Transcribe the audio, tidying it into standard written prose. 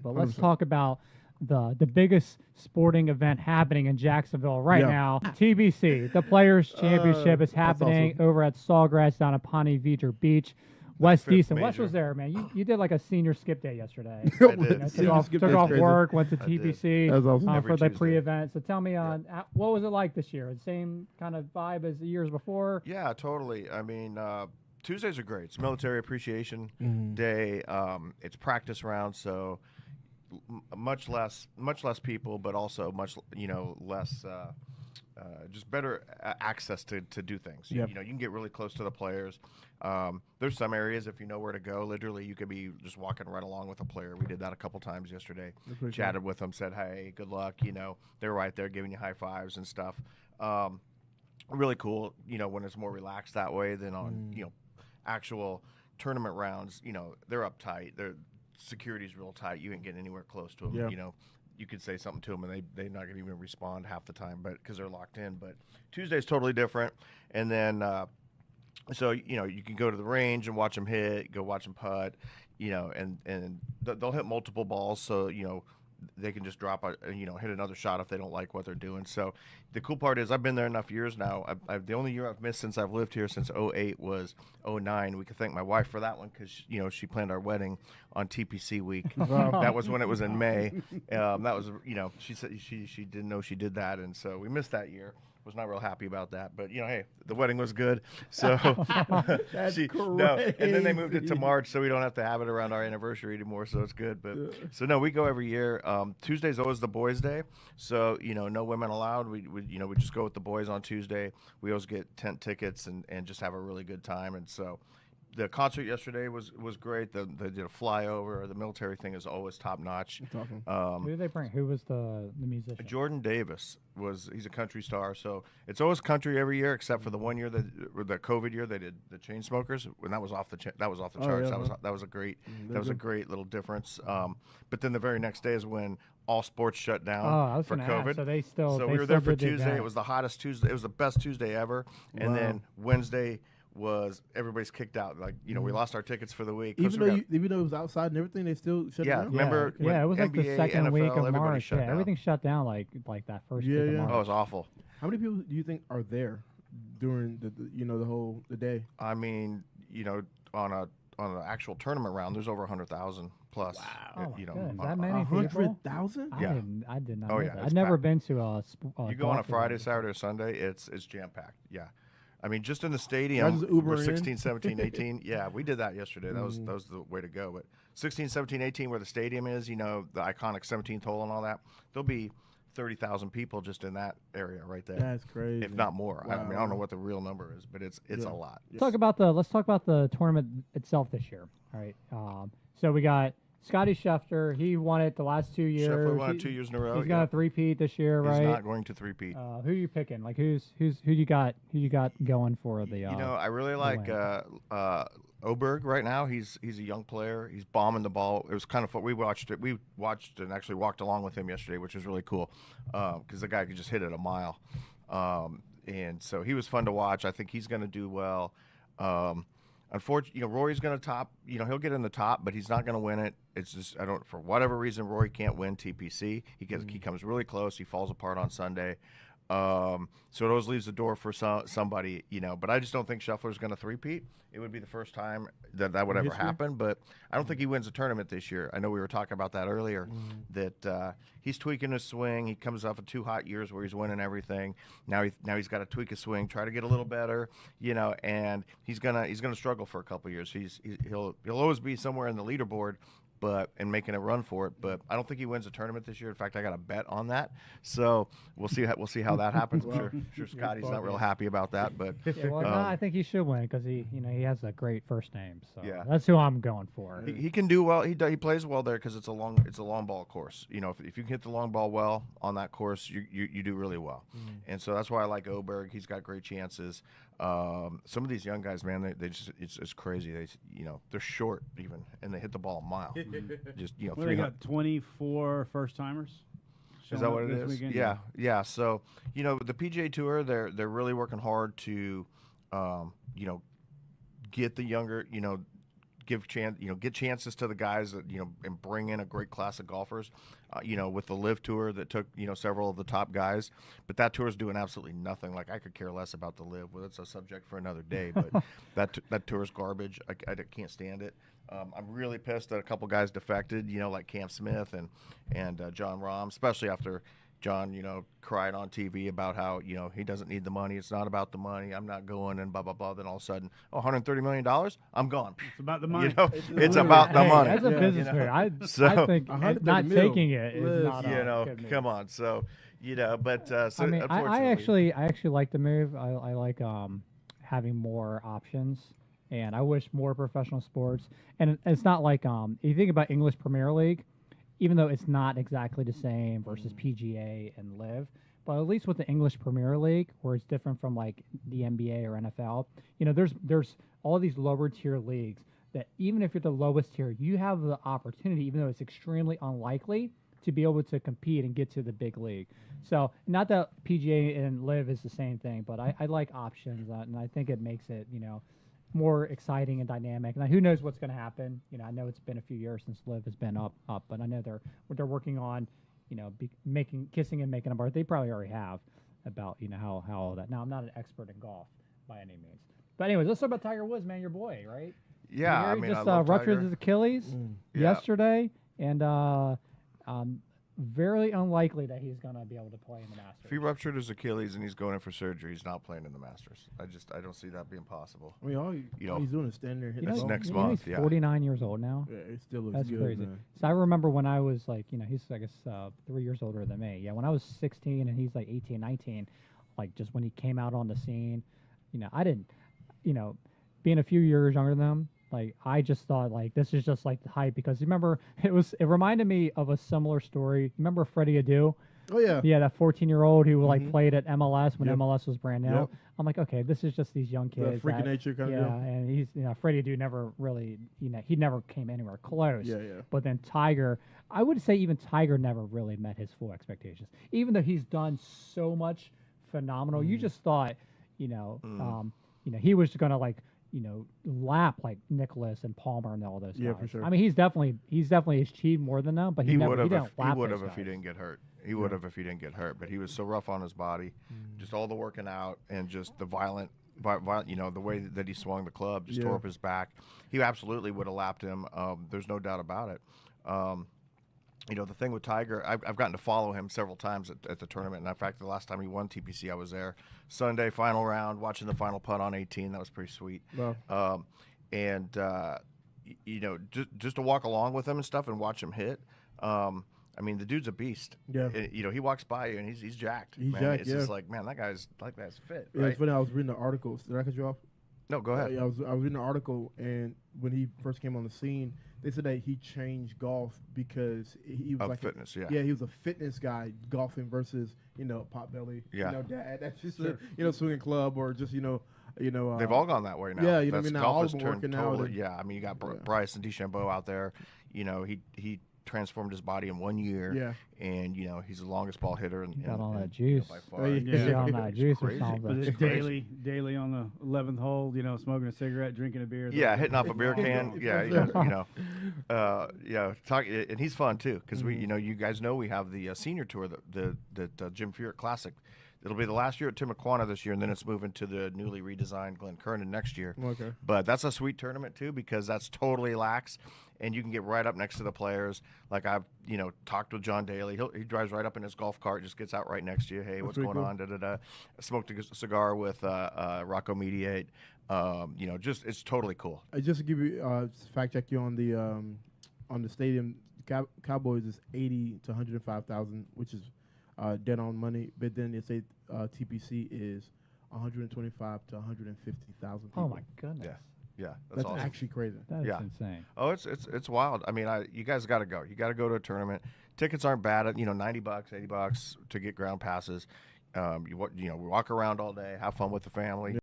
But let's talk about the biggest sporting event happening in Jacksonville right now. TBC, the Players Championship, is happening over at Sawgrass down at Ponte Vedra Beach. Wes Deason. Wes was there, man. You did like a senior skip day yesterday. Took off work, went to TBC for the pre-event. So tell me, what was it like this year? The same kind of vibe as the years before? Yeah, totally. I mean, Tuesdays are great. It's Military Appreciation Day. It's practice round, so much less people, but also much less. Just better access to do things. You can get really close to the players. There's some areas, if you know where to go, literally you could be just walking right along with a player. We did that a couple times yesterday. Chatted with them, said, hey, good luck. They're right there giving you high fives and stuff. Really cool, when it's more relaxed that way than on, actual tournament rounds. They're uptight. Their security's real tight. You ain't getting anywhere close to them. You could say something to them and they're not going to even respond half the time, but because they're locked in. But Tuesday's totally different. And then, so you can go to the range and watch them hit, go watch them putt, and they'll hit multiple balls. So they can just drop hit another shot if they don't like what they're doing. So the cool part is I've been there enough years now. The only year I've missed since I've lived here since '08 was '09. We could thank my wife for that one because she planned our wedding on TPC week. That was when it was in May. That was she said she didn't know she did that, and so we missed that year. Was not real happy about that, but hey, the wedding was good. So That's crazy. No, and then they moved it to March, so we don't have to have it around our anniversary anymore. So it's good. But so no, we go every year. Tuesday's always the boys' day, so no women allowed. We just go with the boys on Tuesday. We always get tent tickets and just have a really good time. And so the concert yesterday was great. They did a flyover. The military thing is always top notch. Who did they bring? Who was the musician? Jordan Davis he's a country star. So it's always country every year, except for the one year the COVID year they did the Chainsmokers, and that was off the charts. That was a great little difference. But then the very next day is when all sports shut down for COVID. So we were there for Tuesday. It was the hottest Tuesday. It was the best Tuesday ever. And then Wednesday was everybody's kicked out. We lost our tickets for the week. Even though it was outside and everything, they still shut it down. Remember? It was like NBA, the second NFL, week of everybody March. shut down. Everything shut down like that first week of March. Oh, it was awful. How many people do you think are there during the day? I mean, on an actual tournament round, there's over 100,000 plus. Wow. Is that many people? 100,000? Yeah. I did not. Oh know yeah. that. I've never been to a. You go on a Friday, Saturday, or Sunday. It's jam packed. Yeah. I mean, just in the stadium, we're 16, 17, 18. Yeah, we did that yesterday. That was the way to go. But 16, 17, 18, where the stadium is, the iconic 17th hole and all that, there'll be 30,000 people just in that area right there. That's crazy. If not more. Wow. I don't know what the real number is, but it's a lot. Let's talk about the tournament itself this year. All right. So we got Scotty Schefter. He won it the last 2 years. Scheffler won it 2 years in a row. He's going to three-peat this year, right? He's not going to three-peat. Who are you picking? Like who you got going for the? I really like Oberg right now. He's a young player. He's bombing the ball. It was kind of fun. We watched it. We watched and actually walked along with him yesterday, which was really cool because the guy could just hit it a mile. And so he was fun to watch. I think he's going to do well. Unfortunately, Rory's going to top. He'll get in the top, but he's not going to win it. It's just for whatever reason, Rory can't win TPC. He comes really close. He falls apart on Sunday. So it always leaves the door for somebody, But I just don't think Scheffler's going to three-peat. It would be the first time that would ever happen. But I don't think he wins a tournament this year. I know we were talking about that earlier, that he's tweaking his swing. He comes off of 2 hot years where he's winning everything. Now he's got to tweak his swing, try to get a little better, and he's gonna struggle for a couple of years. He'll always be somewhere in the leaderboard. And making a run for it, but I don't think he wins a tournament this year. In fact, I got a bet on that, so we'll see how that happens. I'm sure Scotty's not real happy about that, but I think he should win because he has a great first name. So yeah, that's who I'm going for. He can do well. He plays well there because it's a long ball course. If you can hit the long ball well on that course, you do really well, and so that's why I like Oberg. He's got great chances. Some of these young guys, man, they just it's crazy. They're short even, and they hit the ball a mile. Just they got 24 first timers. Is that what it is? Weekend? Yeah. So the PGA Tour, they're really working hard to get the younger, get chances to the guys that and bring in a great class of golfers. With the Live Tour that took several of the top guys, but that tour is doing absolutely nothing. Like, I could care less about the Live. Well, it's a subject for another day. But that tour is garbage. I can't stand it. I'm really pissed that a couple guys defected. Like Cam Smith and John Rahm, especially after John, cried on TV about how, he doesn't need the money. It's not about the money. I'm not going and blah, blah, blah. Then all of a sudden, $130 million? I'm gone. It's about the money. It's about the money. As a businessman, I think not taking it is not a good move. Come on. So, but so I mean, unfortunately. I actually like the move. I like having more options. And I wish more professional sports. And it's not like if you think about English Premier League, even though it's not exactly the same versus PGA and Live, but at least with the English Premier League, where it's different from like the NBA or NFL, there's all these lower tier leagues that even if you're the lowest tier, you have the opportunity, even though it's extremely unlikely, to be able to compete and get to the big league. So not that PGA and Live is the same thing, but I like options, and I think it makes it, more exciting and dynamic. And who knows what's going to happen? I know it's been a few years since Live has been up, but I know they're working on, kissing and making a bar. They probably already have about how all that. Now, I'm not an expert in golf by any means, but anyways, let's talk about Tiger Woods, man, your boy, right? Yeah, He just I love ruptured Tiger. his Achilles yesterday, and very unlikely that he's going to be able to play in the Masters. If he ruptured his Achilles and he's going in for surgery, he's not playing in the Masters. I don't see that being possible. I mean, all he's doing is standing there hitting That's the ball. next month. He's Yeah, 49 years old now. Yeah, it still looks That's good, crazy. man. So I remember when I was like, he's I guess 3 years older than me. Yeah, when I was 16 and he's like 18, 19, like just when he came out on the scene, I didn't, being a few years younger than him, like I just thought like this is just like the hype because remember it reminded me of a similar story. Remember Freddie Adu? Oh yeah. Yeah, that 14-year-old who like played at MLS when Yep. MLS was brand new. Yep. I'm like, okay, this is just these young The kids. freak of nature kind of Yeah, deal. and he's Freddie Adu never really he never came anywhere close. Yeah, yeah. But then Tiger, I would say even Tiger never really met his full expectations. Even though he's done so much phenomenal, you just thought, he was gonna like lap like Nicholas and Palmer and all those Yeah, guys. for sure. I mean, he's definitely achieved more than them, but he would have didn't lap if those he guys. didn't get hurt. He would have if he didn't get hurt. But he was so rough on his body, just all the working out and just the violent, the way that he swung the club just tore up his back. He absolutely would have lapped him. There's no doubt about it. The thing with Tiger, I've gotten to follow him several times at the tournament. And in fact, the last time he won TPC, I was there. Sunday, final round, watching the final putt on 18. That was pretty sweet. Wow. Just to walk along with him and stuff and watch him hit. I mean, the dude's a beast. Yeah. He walks by you and he's jacked. He's man. jacked, It's just like, man, that guy's fit. Yeah, Right? it's funny. I was reading the articles. Did I cut you off? No, go ahead. I was reading an article, and when he first came on the scene, they said that he changed golf because he was Of like fitness, yeah. Yeah, he was a fitness guy golfing versus Potbelly. Yeah. Dad. That's just swinging club or just They've all gone that way now. Yeah, you know what I That's mean? Now golf all has of them turned working out totally. and- Yeah, I mean, you got Bryce and DeChambeau out there. He transformed his body in 1 year. Yeah. And he's the longest ball hitter. And Got all and, that juice. by Oh, far. yeah. He's Yeah. on that It's juice or crazy. something. But it's It's crazy. daily on the 11th hole, smoking a cigarette, drinking a beer. Yeah, hitting off a beer can. Yeah, Talk, and he's fun too because we, you guys know we have the senior tour, the Jim Furyk Classic. It'll be the last year at Timuquana this year, and then it's moving to the newly redesigned Glen Kernan next year. Okay. But that's a sweet tournament too because that's totally lax, and you can get right up next to the players. Like I've talked with John Daly. He drives right up in his golf cart, just gets out right next to you. Hey, what's pretty going cool. on? Da da da. Smoked a cigar with Rocco Mediate. Just it's totally cool. Just to give you fact check you on the stadium, Cowboys is 80 to 105,000, which is dead on money. But then they say TPC is 125 to 150,000 people. Oh my goodness. Yeah, That's awesome. actually crazy. That is Yeah. insane. Oh, it's wild. I mean, you guys got to go. You got to go to a tournament. Tickets aren't bad at $90, $80 to get ground passes. We walk around all day, have fun with the family.